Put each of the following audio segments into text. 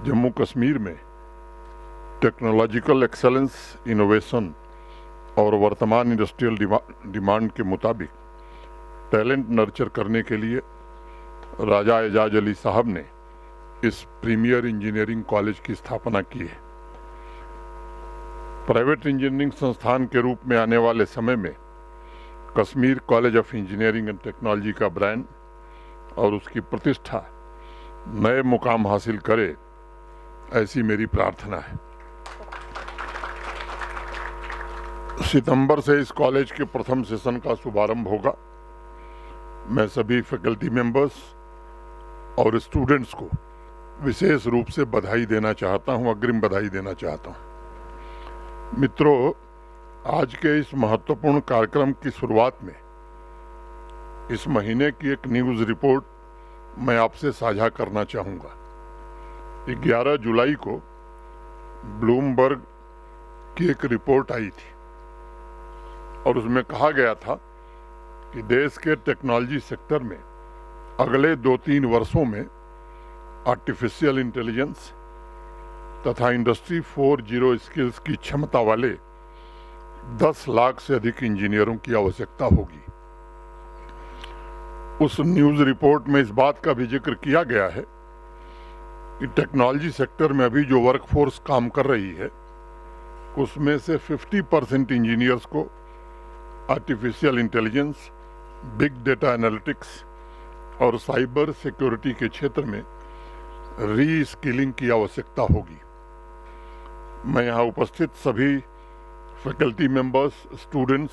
जम्मू कश्मीर में technological excellence, innovation और वर्तमान इंडस्ट्रियल डिमांड के मुताबिक टैलेंट नर्चर करने के लिए राजा एजाज अली साहब ने इस प्रीमियर इंजीनियरिंग कॉलेज की स्थापना की है। प्राइवेट इंजीनियरिंग संस्थान के रूप में आने वाले समय में Kashmir college of engineering and technology का ब्रांड और उसकी प्रतिष्ठा नए मुकाम हासिल करे, ऐसी मेरी प्रार्थना है। सितंबर से इस कॉलेज के प्रथम सेशन का शुभारंभ होगा। मैं सभी फैकल्टी मेंबर्स और स्टूडेंट्स को विशेष रूप से बधाई देना चाहता हूं, अग्रिम बधाई देना चाहता हूं। मित्रों, आज के इस महत्वपूर्ण कार्यक्रम की शुरुआत में इस महीने की एक न्यूज़ रिपोर्ट मैं आपसे साझा करना चाहूँगा। 11 जुलाई को ब्लूमबर्ग की एक रिपोर्ट आई थी और उसमें कहा गया था कि देश के टेक्नोलॉजी सेक्टर में अगले 2-3 वर्षों में आर्टिफिशियल इंटेलिजेंस तथा इंडस्ट्री 4.0 स्किल्स की क्षमता वाले 10 लाख से अधिक इंजीनियरों की आवश्यकता होगी। उस न्यूज़ रिपोर्ट में इस बात का भी जिक्र किया गया है कि टेक्नोलॉजी सेक्टर में अभी जो वर्कफोर्स काम कर रही है उसमें से 50% इंजीनियर्स को artificial intelligence, big data analytics और साइबर सिक्योरिटी के क्षेत्र में री स्किलिंग की आवश्यकता होगी। मैं यहाँ उपस्थित सभी फैकल्टी मेंबर्स, स्टूडेंट्स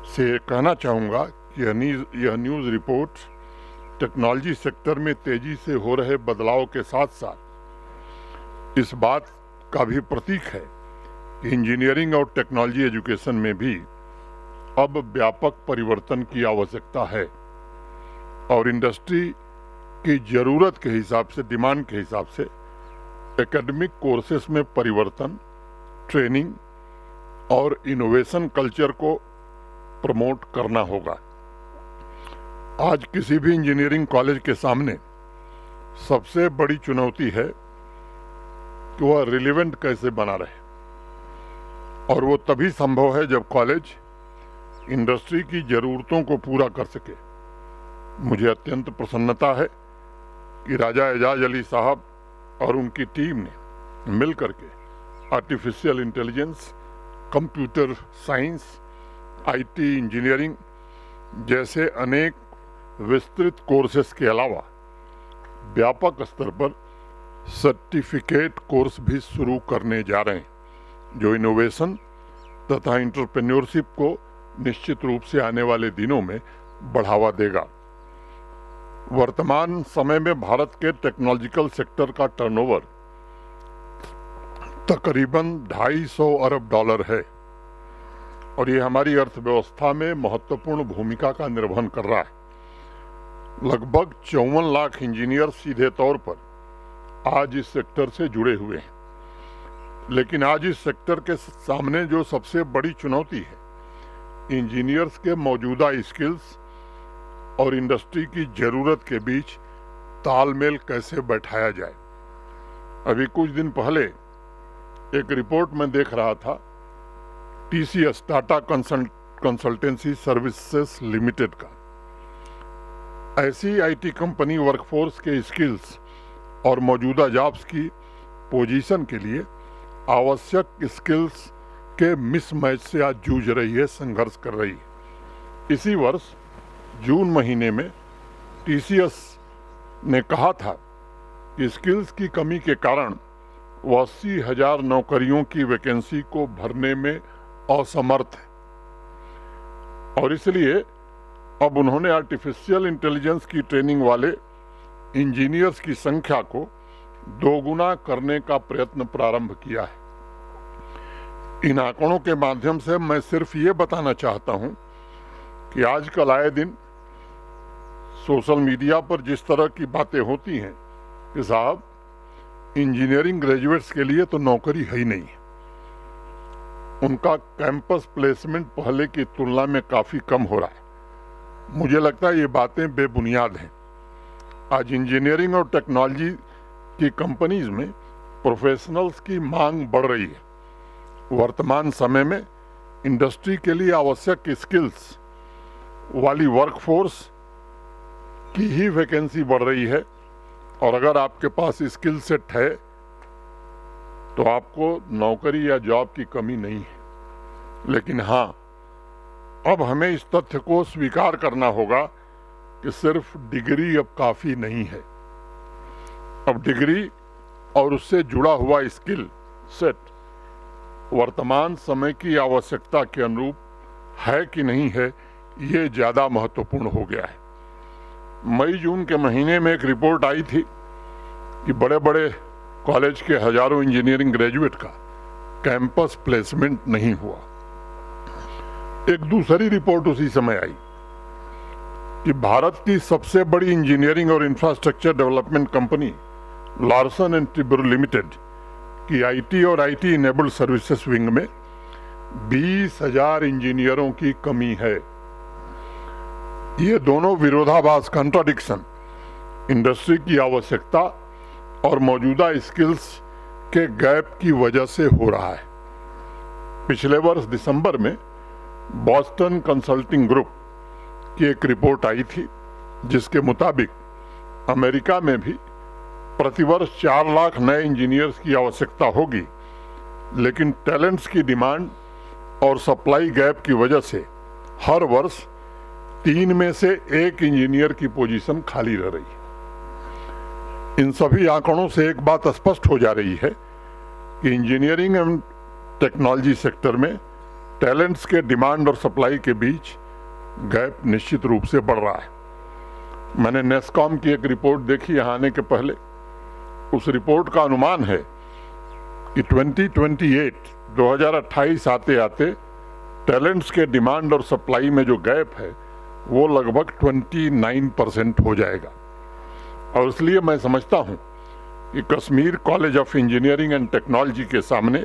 से कहना चाहूँगा कि यह न्यूज़ रिपोर्ट टेक्नोलॉजी सेक्टर में तेजी से हो रहे बदलाव के साथ साथ इस बात का भी प्रतीक है कि इंजीनियरिंग और टेक्नोलॉजी एजुकेशन में भी अब व्यापक परिवर्तन की आवश्यकता है और इंडस्ट्री की ज़रूरत के हिसाब से, डिमांड के हिसाब से एकेडमिक कोर्सेस में परिवर्तन, ट्रेनिंग और इनोवेशन कल्चर को प्रमोट करना होगा। आज किसी भी इंजीनियरिंग कॉलेज के सामने सबसे बड़ी चुनौती है कि वह रिलेवेंट कैसे बना रहे, और वो तभी संभव है जब कॉलेज इंडस्ट्री की ज़रूरतों को पूरा कर सके। मुझे अत्यंत प्रसन्नता है कि राजा एजाज अली साहब और उनकी टीम ने मिलकर के artificial intelligence, computer science, IT engineering जैसे अनेक विस्तृत कोर्सेस के अलावा व्यापक स्तर पर सर्टिफिकेट कोर्स भी शुरू करने जा रहे हैं, जो इनोवेशन तथा एंटरप्रेन्योरशिप को निश्चित रूप से आने वाले दिनों में बढ़ावा देगा। वर्तमान समय में भारत के टेक्नोलॉजिकल सेक्टर का टर्नओवर तकरीबन $250 अरब है और ये हमारी अर्थव्यवस्था में महत्वपूर्ण भूमिका का निर्वहन कर रहा है। लगभग 54 लाख इंजीनियर सीधे तौर पर आज इस सेक्टर से जुड़े हुए हैं, लेकिन आज इस सेक्टर के सामने जो सबसे बड़ी चुनौती है, इंजीनियर्स के मौजूदा स्किल्स और इंडस्ट्री की ज़रूरत के बीच तालमेल कैसे बैठाया जाए। अभी कुछ दिन पहले एक रिपोर्ट में देख रहा था TCS, Tata consultancy services limited का। ऐसी आईटी कंपनी वर्कफोर्स के स्किल्स और मौजूदा जॉब्स की पोजीशन के लिए आवश्यक स्किल्स के मिसमैच से आज जूझ रही है, संघर्ष कर रही है। इसी वर्ष जून महीने में TCS ने कहा था कि स्किल्स की कमी के कारण वो 80,000 नौकरियों की वैकेंसी को भरने में असमर्थ है और इसलिए अब उन्होंने आर्टिफिशियल इंटेलिजेंस की ट्रेनिंग वाले इंजीनियर्स की संख्या को 2 गुना करने का प्रयत्न प्रारंभ किया है। इन आंकड़ों के माध्यम से मैं सिर्फ ये बताना चाहता हूं कि आजकल आए दिन सोशल मीडिया पर जिस तरह की बातें होती हैं कि साहब इंजीनियरिंग ग्रेजुएट्स के लिए तो नौकरी है ही नहीं, उनका कैंपस प्लेसमेंट पहले की तुलना में काफ़ी कम हो रहा है। मुझे लगता है ये बातें बेबुनियाद हैं। आज इंजीनियरिंग और टेक्नोलॉजी कि कंपनीज में प्रोफेशनल्स की मांग बढ़ रही है। वर्तमान समय में इंडस्ट्री के लिए आवश्यक स्किल्स वाली वर्कफोर्स की ही वैकेंसी बढ़ रही है, और अगर आपके पास स्किल सेट है तो आपको नौकरी या जॉब की कमी नहीं है। लेकिन हाँ, अब हमें इस तथ्य को स्वीकार करना होगा कि सिर्फ डिग्री अब काफी नहीं है। अब डिग्री और उससे जुड़ा हुआ स्किल सेट वर्तमान समय की आवश्यकता के अनुरूप है कि नहीं है, ये ज्यादा महत्वपूर्ण हो गया है। मई जून के महीने में एक रिपोर्ट आई थी कि बड़े बड़े कॉलेज के हजारों इंजीनियरिंग ग्रेजुएट का कैंपस प्लेसमेंट नहीं हुआ। एक दूसरी रिपोर्ट उसी समय आई कि भारत की सबसे बड़ी इंजीनियरिंग और infrastructure development company Larsen and Toubro limited की आईटी और आईटी इनेबल्ड सर्विसेज विंग में 20,000 इंजीनियरों की कमी है। ये दोनों विरोधाभास, कॉन्ट्राडिक्शन, इंडस्ट्री की आवश्यकता और मौजूदा स्किल्स के गैप की वजह से हो रहा है। पिछले वर्ष दिसंबर में बॉस्टन कंसल्टिंग ग्रुप की एक रिपोर्ट आई थी जिसके मुताबिक अमेरिका में भी प्रतिवर्ष 4 लाख नए इंजीनियर्स की आवश्यकता होगी, लेकिन टैलेंट्स की डिमांड और सप्लाई गैप की वजह से हर वर्ष 3 में से 1 इंजीनियर की पोजीशन खाली रह रही है। इन सभी आंकड़ों से एक बात स्पष्ट हो जा रही है कि इंजीनियरिंग एवं टेक्नोलॉजी सेक्टर में टैलेंट्स के डिमांड और सप्लाई के बीच गैप निश्चित रूप से बढ़ रहा है। मैंने नेस्कॉम की एक रिपोर्ट देखी यहाँ आने के पहले। उस रिपोर्ट का अनुमान है कि 2028 आते आते टैलेंट्स के डिमांड और सप्लाई में जो गैप है वो लगभग 29% हो जाएगा। और इसलिए मैं समझता हूं कि Kashmir college of engineering and technology के सामने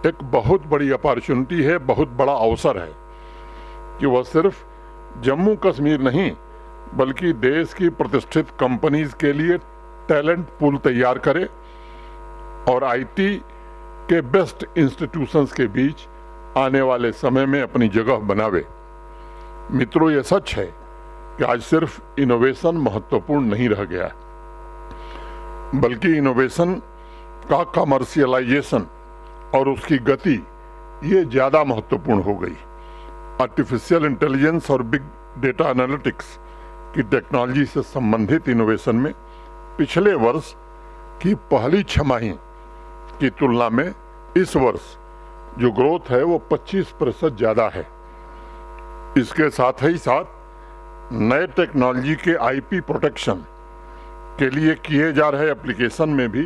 एक बहुत बड़ी अपॉर्चुनिटी है, बहुत बड़ा अवसर है कि वह सिर्फ जम्मू कश्मीर नहीं बल्कि देश की प्रतिष्ठित कंपनीज के लिए टैलेंट पूल तैयार करे और आईटी के बेस्ट इंस्टीट्यूशंस के बीच आने वाले समय में अपनी जगह बनावे। मित्रों, ये सच है कि आज सिर्फ इनोवेशन महत्वपूर्ण नहीं रह गया है, बल्कि इनोवेशन का कमर्शियलाइजेशन और उसकी गति ये ज्यादा महत्वपूर्ण हो गई। आर्टिफिशियल इंटेलिजेंस और बिग डेटा एनालिटिक्स की टेक्नोलॉजी से संबंधित इनोवेशन में पिछले वर्ष की पहली छमाही की तुलना में इस वर्ष जो ग्रोथ है वो 25% ज्यादा है। इसके साथ ही साथ नए टेक्नोलॉजी के आईपी प्रोटेक्शन के लिए किए जा रहे एप्लीकेशन में भी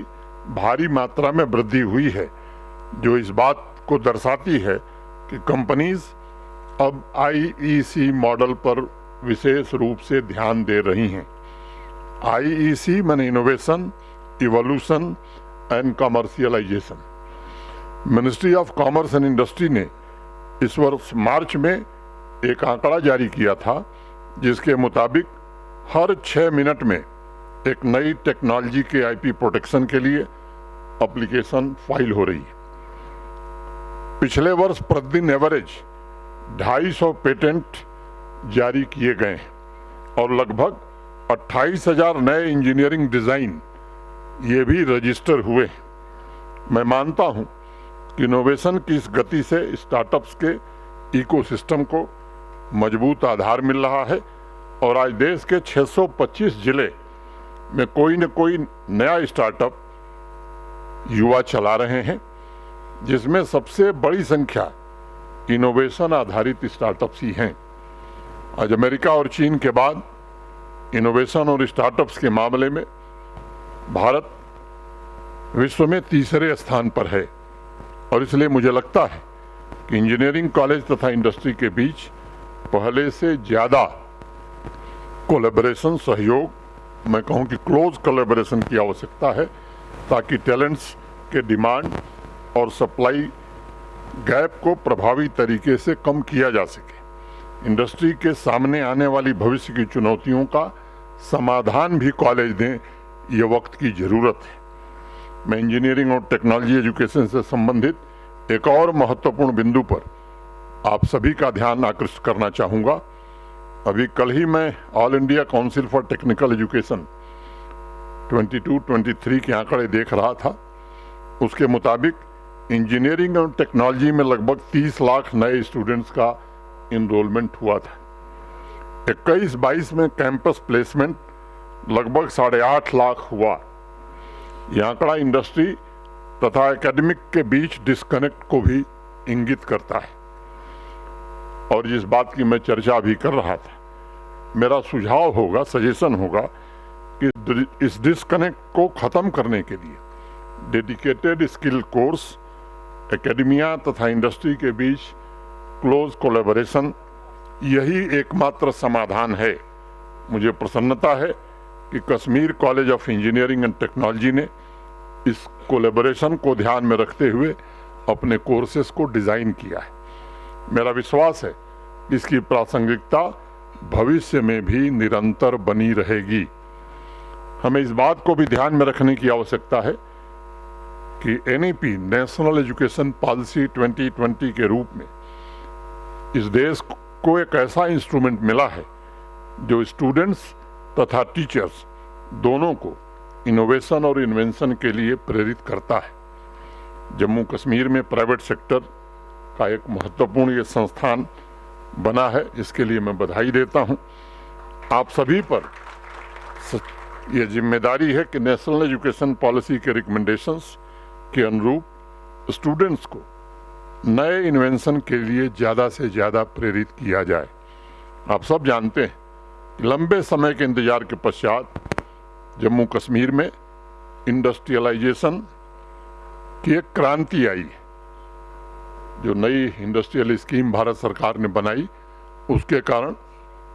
भारी मात्रा में वृद्धि हुई है, जो इस बात को दर्शाती है कि कंपनीज अब आईईसी मॉडल पर विशेष रूप से ध्यान दे रही हैं। आईईसी माने innovation, evolution and commercialisation. Ministry of commerce and industry ने इस वर्ष मार्च में एक आंकड़ा जारी किया था जिसके मुताबिक हर 6 मिनट में एक नई टेक्नोलॉजी के आईपी प्रोटेक्शन के लिए एप्लीकेशन फाइल हो रही है। पिछले वर्ष प्रतिदिन एवरेज 250 पेटेंट जारी किए गए और लगभग 28,000 नए इंजीनियरिंग डिजाइन ये भी रजिस्टर हुए। मैं मानता हूं कि इनोवेशन की इस गति से स्टार्टअप्स के इकोसिस्टम को मजबूत आधार मिल रहा है और आज देश के 625 जिले में कोई न कोई नया स्टार्टअप युवा चला रहे हैं, जिसमें सबसे बड़ी संख्या इनोवेशन आधारित स्टार्टअप्स ही हैं। आज अमेरिका और चीन के बाद इनोवेशन और स्टार्टअप्स के मामले में भारत विश्व में तीसरे स्थान पर है और इसलिए मुझे लगता है कि इंजीनियरिंग कॉलेज तथा इंडस्ट्री के बीच पहले से ज्यादा कोलैबोरेशन, सहयोग, मैं कहूं कि क्लोज कोलैबोरेशन की आवश्यकता है ताकि टैलेंट्स के डिमांड और सप्लाई गैप को प्रभावी तरीके से कम किया जा सके। इंडस्ट्री के सामने आने वाली भविष्य की चुनौतियों का समाधान भी कॉलेज दें, ये वक्त की जरूरत है। मैं इंजीनियरिंग और टेक्नोलॉजी एजुकेशन से संबंधित एक और महत्वपूर्ण बिंदु पर आप सभी का ध्यान आकर्षित करना चाहूँगा। अभी कल ही मैं all India council for technical education 22-23 के आंकड़े देख रहा था। उसके मुताबिक इंजीनियरिंग और टेक्नोलॉजी में लगभग 30 लाख नए स्टूडेंट्स का इनरोलमेंट हुआ था। 21-22 में कैंपस प्लेसमेंट लगभग 8.5 लाख हुआ। यह आंकड़ा इंडस्ट्री तथा एकेडमिक के बीच डिस्कनेक्ट को भी इंगित करता है। और जिस बात की मैं चर्चा भी कर रहा था, मेरा सुझाव होगा, सजेशन होगा कि इस डिस्कनेक्ट को खत्म करने के लिए डेडिकेटेड स्किल कोर्स, एकेडमिया तथा इंडस्ट्री के बीच क्लोज कोलैबोरेशन यही एकमात्र समाधान है। मुझे प्रसन्नता है कि Kashmir college of engineering and technology ने इस कोलैबोरेशन को ध्यान में रखते हुए अपने कोर्सेज को डिजाइन किया है। मेरा विश्वास है कि इसकी प्रासंगिकता भविष्य में भी निरंतर बनी रहेगी। हमें इस बात को भी ध्यान में रखने की आवश्यकता है कि एनईपी नेशनल एजुकेशन पॉलिसी 2020 के रूप में इस देश को एक ऐसा इंस्ट्रूमेंट मिला है जो स्टूडेंट्स तथा टीचर्स दोनों को इनोवेशन और इन्वेंशन के लिए प्रेरित करता है। जम्मू कश्मीर में प्राइवेट सेक्टर का एक महत्वपूर्ण ये संस्थान बना है, इसके लिए मैं बधाई देता हूं। आप सभी पर यह जिम्मेदारी है कि नेशनल एजुकेशन पॉलिसी के रिकमेंडेशंस के अनुरूप स्टूडेंट्स को नए इन्वेंशन के लिए ज़्यादा से ज़्यादा प्रेरित किया जाए। आप सब जानते हैं कि लंबे समय के इंतजार के पश्चात जम्मू कश्मीर में इंडस्ट्रियलाइजेशन की एक क्रांति आई। जो नई इंडस्ट्रियल स्कीम भारत सरकार ने बनाई, उसके कारण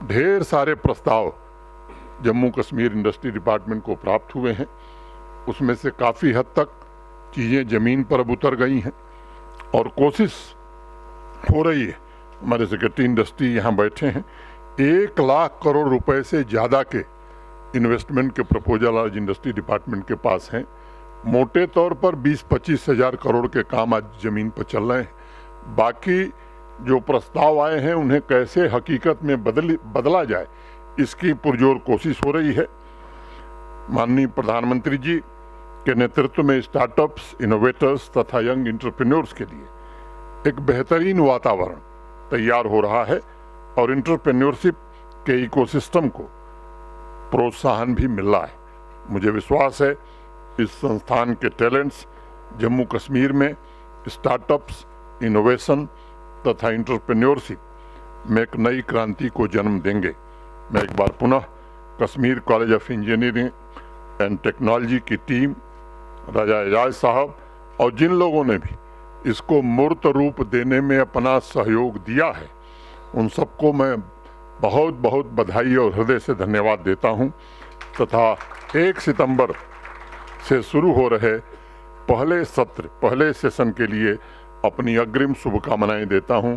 ढेर सारे प्रस्ताव जम्मू कश्मीर इंडस्ट्री डिपार्टमेंट को प्राप्त हुए हैं। उसमें से काफ़ी हद तक चीज़ें ज़मीन पर अब उतर गई हैं और कोशिश हो रही है। हमारे सेक्रेटरी इंडस्ट्री यहाँ बैठे हैं। 1 लाख करोड़ रुपए से ज़्यादा के इन्वेस्टमेंट के प्रपोजल आज इंडस्ट्री डिपार्टमेंट के पास हैं। मोटे तौर पर 20-25 हज़ार करोड़ के काम आज ज़मीन पर चल रहे हैं। बाकी जो प्रस्ताव आए हैं उन्हें कैसे हकीकत में बदला जाए, इसकी पुरजोर कोशिश हो रही है। माननीय प्रधानमंत्री जी के नेतृत्व में स्टार्टअप्स, इनोवेटर्स तथा यंग एंटरप्रेन्योर्स के लिए एक बेहतरीन वातावरण तैयार हो रहा है और एंटरप्रेन्योरशिप के इकोसिस्टम को प्रोत्साहन भी मिल रहा है। मुझे विश्वास है इस संस्थान के टैलेंट्स जम्मू कश्मीर में स्टार्टअप्स, इनोवेशन तथा एंटरप्रेन्योरशिप में एक नई क्रांति को जन्म देंगे। मैं एक बार पुनः Kashmir college of engineering and technology की टीम, राजा एजाज साहब और जिन लोगों ने भी इसको मूर्त रूप देने में अपना सहयोग दिया है, उन सबको मैं बहुत बहुत बधाई और हृदय से धन्यवाद देता हूं तथा 1 सितंबर से शुरू हो रहे पहले सेशन के लिए अपनी अग्रिम शुभकामनाएं देता हूं।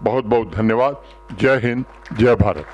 बहुत बहुत धन्यवाद। जय हिंद, जय भारत।